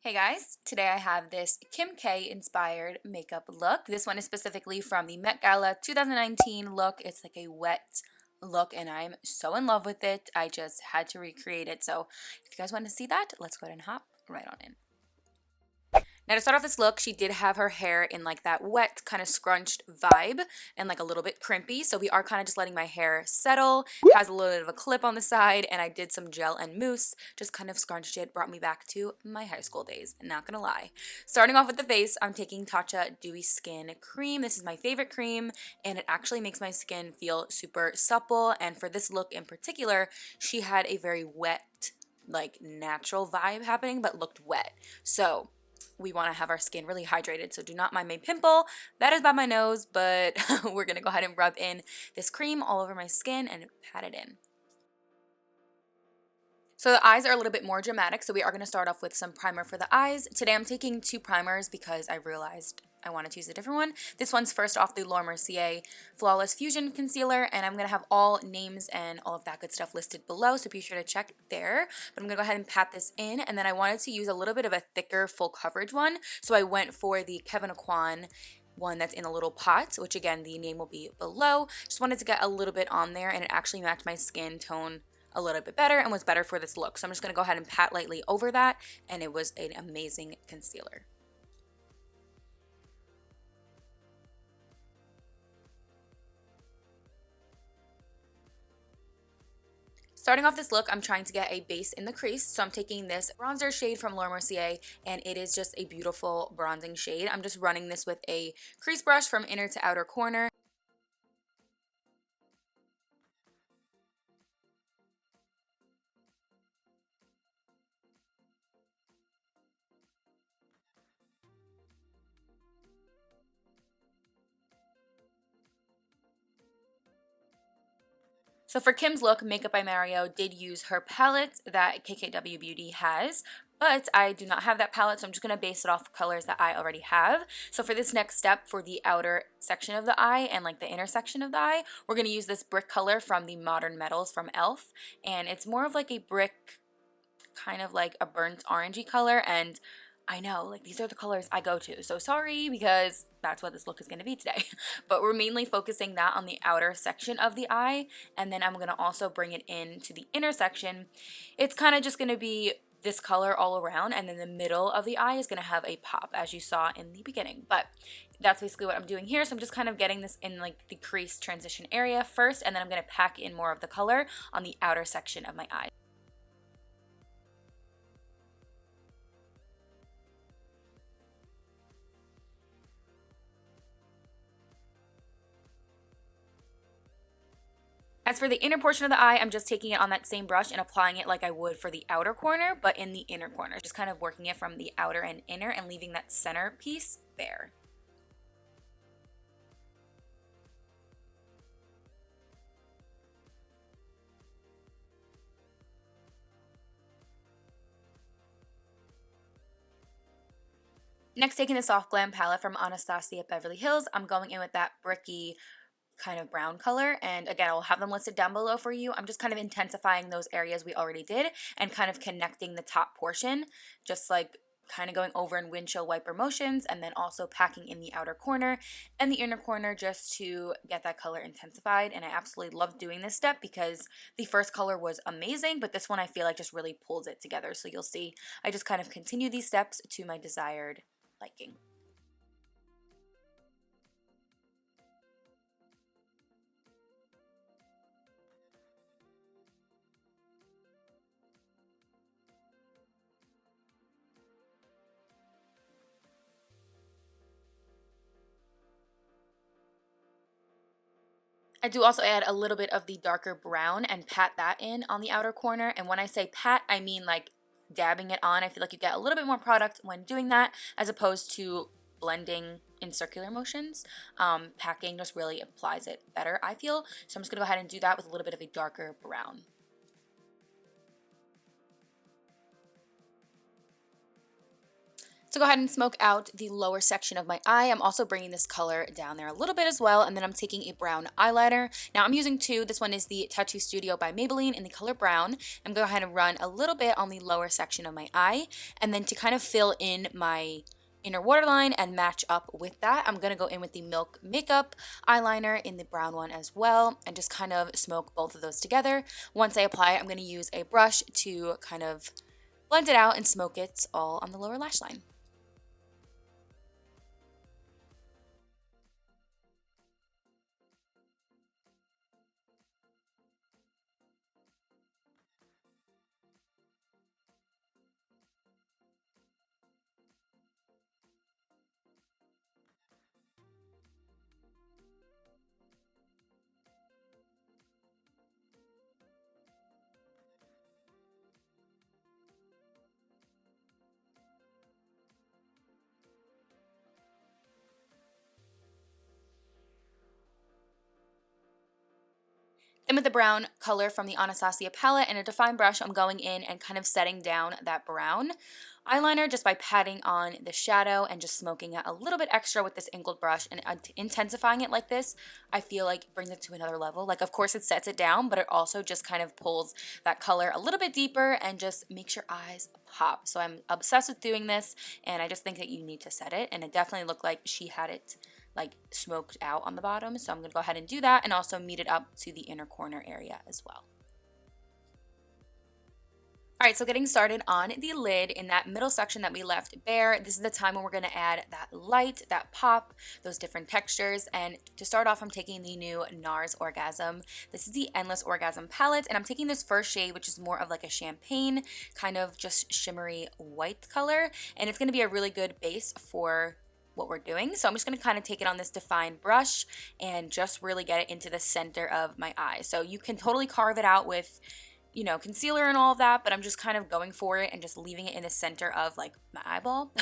Hey guys, today I have this Kim K inspired makeup look. This one is specifically from the Met Gala 2019 look. It's like a wet look and I'm so in love with it. I just had to recreate it. So if you guys want to see that, let's go ahead and hop right on in. Now to start off this look, she did have her hair in like that wet kind of scrunched vibe and like a little bit crimpy. So we are kind of just letting my hair settle. It has a little bit of a clip on the side and I did some gel and mousse, just kind of scrunched it, brought me back to my high school days, not gonna lie. Starting off with the face, I'm taking Tathca Dewy Skin Cream. This is my favorite cream and it actually makes my skin feel super supple. And for this look in particular, she had a very wet, like natural vibe happening, but looked wet. So we want to have our skin really hydrated, so do not mind my pimple. That is by my nose, but we're going to go ahead and rub in this cream all over my skin and pat it in. So the eyes are a little bit more dramatic, so we are going to start off with some primer for the eyes. Today I'm taking two primers because I realized I wanted to use a different one. This one's first off the Mercier Flawless Fusion Concealer, and I'm going to have all names and all of that good stuff listed below, so be sure to check there. But I'm going to go ahead and pat this in, and then I wanted to use a little bit of a thicker full coverage one, so I went for the Kevyn one that's in a little pot, which again, the name will be below. Just wanted to get a little bit on there, and it actually matched my skin tone a little bit better and was better for this look. So I'm just going to go ahead and pat lightly over that, and it was an amazing concealer. Starting off this look, I'm trying to get a base in the crease, so I'm taking this bronzer shade from Mercier, and it is just a beautiful bronzing shade. I'm just running this with a crease brush from inner to outer corner. So for Kim's look, Makeup by Mario did use her palette that KKW Beauty has, but I do not have that palette, so I'm just going to base it off colors that I already have. So for this next step, for the outer section of the eye and like the inner section of the eye, we're going to use this brick color from the Modern Metals from e.l.f. And it's more of like a brick, kind of like a burnt orangey color, and I know, like, these are the colors I go to, so sorry, because that's what this look is going to be today. But we're mainly focusing that on the outer section of the eye, and then I'm going to also bring it into the inner section. It's kind of just going to be this color all around, and then the middle of the eye is going to have a pop, as you saw in the beginning. But that's basically what I'm doing here, so I'm just kind of getting this in, like, the crease transition area first, and then I'm going to pack in more of the color on the outer section of my eye. As for the inner portion of the eye, I'm just taking it on that same brush and applying it like I would for the outer corner, but in the inner corner. Just kind of working it from the outer and inner and leaving that center piece bare. Next, taking the Soft Glam palette from Anastasia Beverly Hills, I'm going in with that bricky kind of brown color, and again, I'll have them listed down below for you. I'm just kind of intensifying those areas we already did and kind of connecting the top portion, just like kind of going over in windshield wiper motions, and then also packing in the outer corner and the inner corner just to get that color intensified. And I absolutely love doing this step because the first color was amazing, but this one I feel like just really pulls it together. So you'll see I just kind of continue these steps to my desired liking. I do also add a little bit of the darker brown and pat that in on the outer corner. And when I say pat, I mean like dabbing it on. I feel like you get a little bit more product when doing that as opposed to blending in circular motions. Packing just really applies it better, I feel. So I'm just going to go ahead and do that with a little bit of a darker brown. So go ahead and smoke out the lower section of my eye. I'm also bringing this color down there a little bit as well, and then I'm taking a brown eyeliner. Now I'm using two. This one is the Tattoo Studio by Maybelline in the color brown. I'm going to go ahead and run a little bit on the lower section of my eye, and then to kind of fill in my inner waterline and match up with that, I'm going to go in with the Milk Makeup eyeliner in the brown one as well, and just kind of smoke both of those together. Once I apply it, I'm going to use a brush to kind of blend it out and smoke it all on the lower lash line. Then with the brown color from the Anastasia palette and a defined brush, I'm going in and kind of setting down that brown eyeliner just by patting on the shadow and just smoking it a little bit extra with this angled brush and intensifying it like this. I feel like brings it to another level. Like, of course it sets it down, but it also just kind of pulls that color a little bit deeper and just makes your eyes pop. So I'm obsessed with doing this, and I just think that you need to set it, and it definitely looked like she had it like smoked out on the bottom. So I'm going to go ahead and do that and also meet it up to the inner corner area as well. All right, so getting started on the lid in that middle section that we left bare, this is the time when we're going to add that light, that pop, those different textures. And to start off, I'm taking the new Nars Orgasm. This is the Endless Orgasm palette, and I'm taking this first shade, which is more of like a champagne, kind of just shimmery white color. And it's going to be a really good base for what we're doing. So I'm just going to kind of take it on this defined brush and just really get it into the center of my eye. So you can totally carve it out with, you know, concealer and all of that, but I'm just kind of going for it and just leaving it in the center of like my eyeball.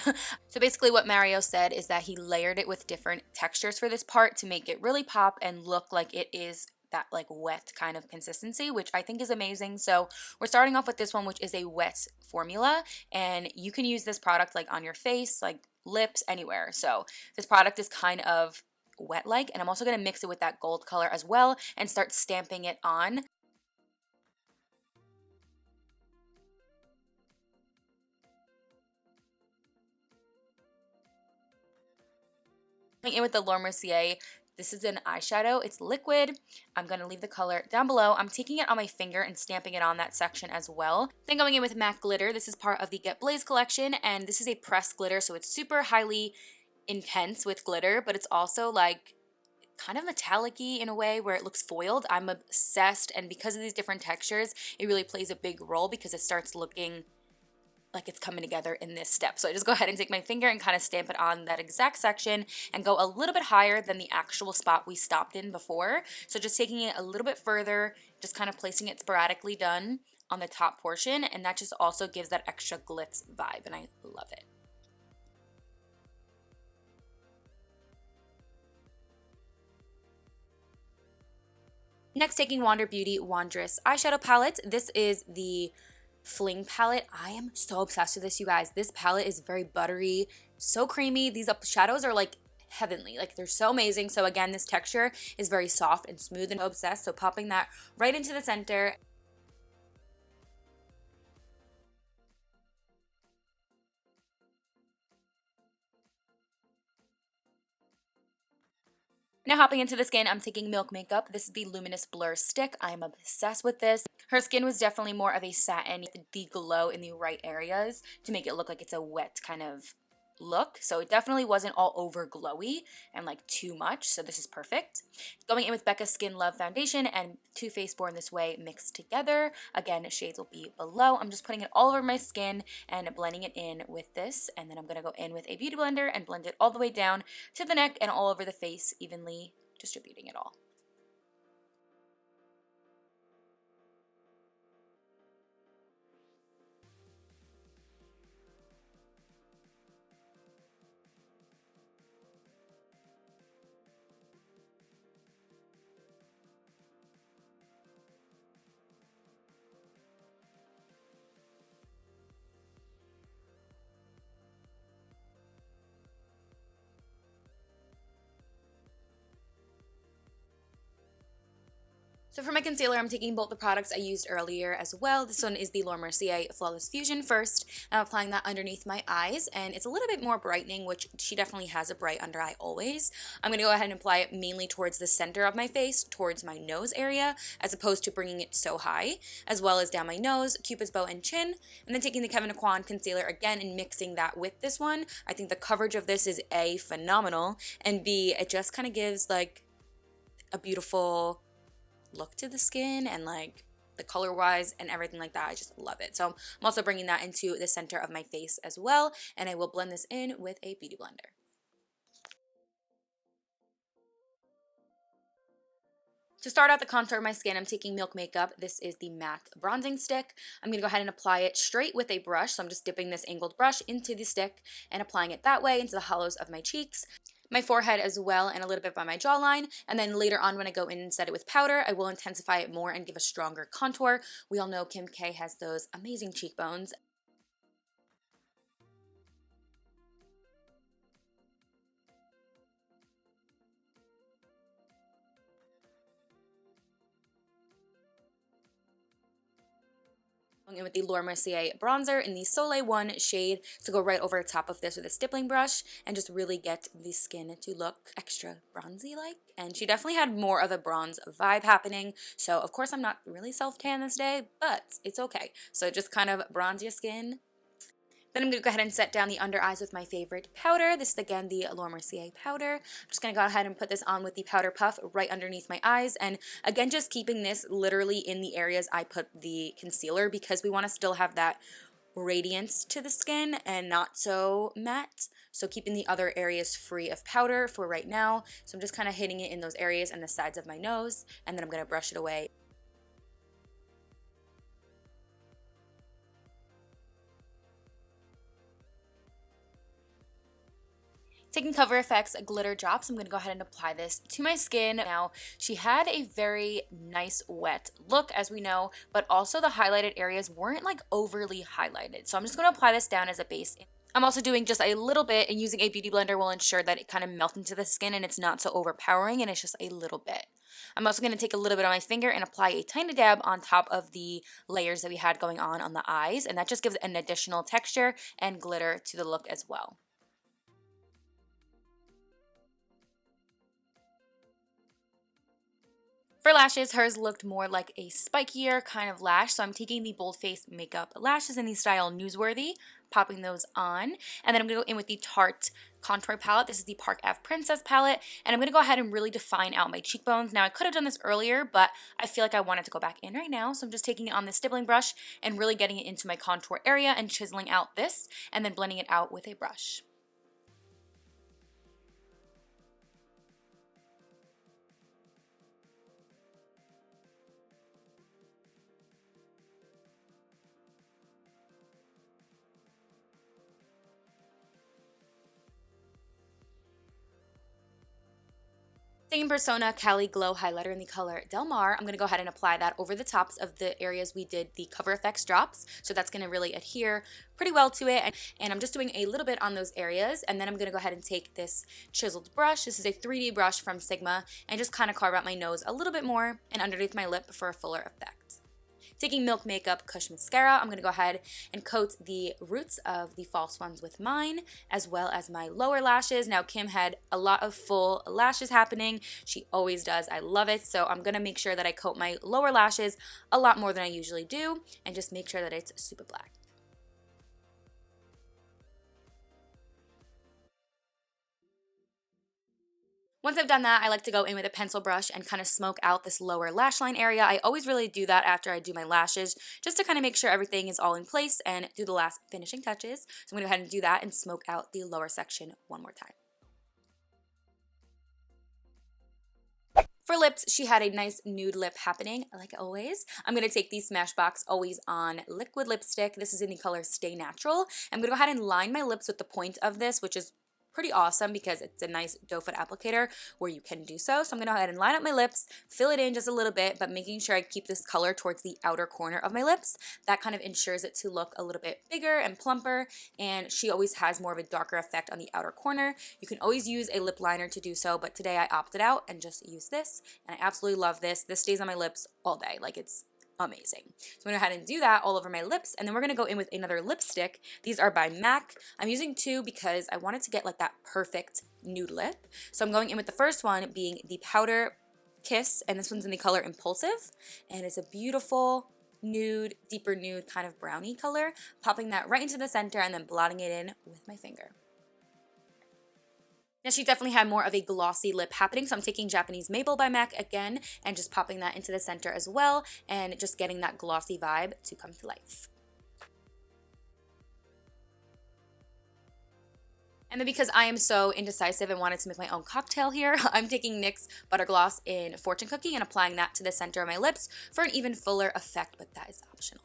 So basically what Mario said is that he layered it with different textures for this part to make it really pop and look like it is that like wet kind of consistency, which I think is amazing. So we're starting off with this one, which is a wet formula, and you can use this product like on your face, like lips, anywhere. So this product is kind of wet like, and I'm also going to mix it with that gold color as well and start stamping it on. In with the Laura Mercier. This is an eyeshadow. It's liquid. I'm going to leave the color down below. I'm taking it on my finger and stamping it on that section as well. Then going in with MAC glitter. This is part of the Get Blaze collection, and this is a pressed glitter, so it's super highly intense with glitter, but it's also like kind of metallic-y in a way where it looks foiled. I'm obsessed, and because of these different textures, it really plays a big role because it starts looking like it's coming together in this step. So I just go ahead and take my finger and kind of stamp it on that exact section and go a little bit higher than the actual spot we stopped in before. So just taking it a little bit further, just kind of placing it sporadically done on the top portion, and that just also gives that extra glitz vibe, and I love it. Next, taking Wander Beauty Wondrous eyeshadow palette. This is the Fling palette. I am so obsessed with this, you guys. This palette is very buttery, so creamy. These shadows are like heavenly, like they're so amazing. So again, this texture is very soft and smooth, and obsessed. So popping that right into the center. Now hopping into the skin, I'm taking Milk Makeup. This is the Luminous Blur Stick. I'm obsessed with this. Her skin was definitely more of a satin, the glow in the right areas to make it look like it's a wet kind of look. So it definitely wasn't all over glowy and like too much. So this is perfect. Going in with Becca's Skin Love Foundation and Too Faced Born This Way mixed together. Again, shades will be below. I'm just putting it all over my skin and blending it in with this. And then I'm going to go in with a beauty blender and blend it all the way down to the neck and all over the face, evenly distributing it all. So for my concealer, I'm taking both the products I used earlier as well. This one is the Mercier Flawless Fusion first. I'm applying that underneath my eyes, and it's a little bit more brightening, which she definitely has a bright under eye always. I'm going to go ahead and apply it mainly towards the center of my face, towards my nose area, as opposed to bringing it so high, as well as down my nose, cupid's bow, and chin. And then taking the Kevyn concealer again and mixing that with this one. I think the coverage of this is A, phenomenal, and B, it just kind of gives like a beautiful look to the skin and like the color wise and everything like that. I just love it. So I'm also bringing that into the center of my face as well, and I will blend this in with a beauty blender. To start out the contour of my skin, I'm taking Milk Makeup. This is the matte bronzing stick. I'm going to go ahead and apply it straight with a brush. So I'm just dipping this angled brush into the stick and applying it that way into the hollows of my cheeks, my forehead as well, and a little bit by my jawline. And then later on when I go in and set it with powder, I will intensify it more and give a stronger contour. We all know Kim K has those amazing cheekbones. In with the Mercier bronzer in the Soleil 1 shade to go right over the top of this with a stippling brush and just really get the skin to look extra bronzy like. And she definitely had more of a bronze vibe happening, so of course I'm not really self-tan this day, but it's okay. So just kind of bronze your skin. Then I'm going to go ahead and set down the under eyes with my favorite powder. This is again the Mercier powder. I'm just going to go ahead and put this on with the powder puff right underneath my eyes. And again, just keeping this literally in the areas I put the concealer because we want to still have that radiance to the skin and not so matte. So keeping the other areas free of powder for right now. So I'm just kind of hitting it in those areas and the sides of my nose. And then I'm going to brush it away. Taking Cover FX glitter drops, I'm going to go ahead and apply this to my skin. Now, she had a very nice wet look, as we know, but also the highlighted areas weren't like overly highlighted. So I'm just going to apply this down as a base. I'm also doing just a little bit, and using a beauty blender will ensure that it kind of melts into the skin and it's not so overpowering and it's just a little bit. I'm also going to take a little bit on my finger and apply a tiny dab on top of the layers that we had going on the eyes, and that just gives an additional texture and glitter to the look as well. For lashes, hers looked more like a spikier kind of lash, so I'm taking the Bold Face Makeup lashes in the style Newsworthy, popping those on, and then I'm going to go in with the Tarte contour palette. This is the Park Ave Princess palette, and I'm going to go ahead and really define out my cheekbones. Now, I could have done this earlier, but I feel like I wanted to go back in right now, so I'm just taking it on this stippling brush and really getting it into my contour area and chiseling out this, and then blending it out with a brush. Same Persona Cali Glow Highlighter in the color Del Mar. I'm going to go ahead and apply that over the tops of the areas we did the Cover FX drops. So that's going to really adhere pretty well to it. And I'm just doing a little bit on those areas. And then I'm going to go ahead and take this chiseled brush. This is a 3D brush from Sigma. And just kind of carve out my nose a little bit more and underneath my lip for a fuller effect. Taking Milk Makeup Kush Mascara, I'm going to go ahead and coat the roots of the false ones with mine, as well as my lower lashes. Now, Kim had a lot of full lashes happening. She always does. I love it. So I'm going to make sure that I coat my lower lashes a lot more than I usually do, and just make sure that it's super black. Once I've done that, I like to go in with a pencil brush and kind of smoke out this lower lash line area. I always really do that after I do my lashes, just to kind of make sure everything is all in place and do the last finishing touches. So I'm going to go ahead and do that and smoke out the lower section one more time. For lips, she had a nice nude lip happening, like always. I'm going to take the Smashbox Always On liquid lipstick. This is in the color Stay Natural. I'm going to go ahead and line my lips with the point of this, which is pretty awesome because it's a nice doe foot applicator where you can do so. So I'm going to go ahead and line up my lips, fill it in just a little bit, but making sure I keep this color towards the outer corner of my lips. That kind of ensures it to look a little bit bigger and plumper, and she always has more of a darker effect on the outer corner. You can always use a lip liner to do so, but today I opted out and just used this, and I absolutely love this. This stays on my lips all day. Like, it's amazing. So I'm going to go ahead and do that all over my lips, and then we're going to go in with another lipstick. These are by MAC. I'm using two because I wanted to get like that perfect nude lip. So I'm going in with the first one being the Powder Kiss, and this one's in the color Impulsive, and it's a beautiful nude, deeper nude kind of brownie color. Popping that right into the center and then blotting it in with my finger. Now, she definitely had more of a glossy lip happening, so I'm taking Japanese Maple by MAC again and just popping that into the center as well and just getting that glossy vibe to come to life. And then because I am so indecisive and wanted to make my own cocktail here, I'm taking NYX Butter Gloss in Fortune Cookie and applying that to the center of my lips for an even fuller effect, but that is optional.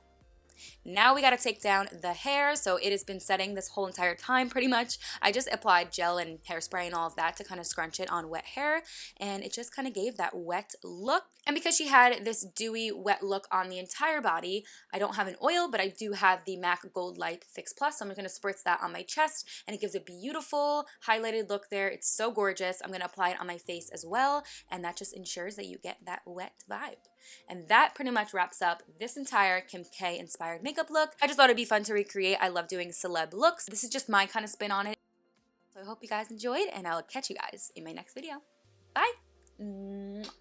Now we got to take down the hair. So it has been setting this whole entire time pretty much. I just applied gel and hairspray and all of that to kind of scrunch it on wet hair, and it just kind of gave that wet look. And because she had this dewy wet look on the entire body, I don't have an oil, but I do have the MAC Goldlite Fix Plus. So I'm going to spritz that on my chest, and it gives a beautiful highlighted look there. It's so gorgeous. I'm going to apply it on my face as well, and that just ensures that you get that wet vibe. And that pretty much wraps up this entire Kim K inspired makeup look. I just thought it'd be fun to recreate. I love doing celeb looks. This is just my kind of spin on it. So I hope you guys enjoyed, and I'll catch you guys in my next video. Bye!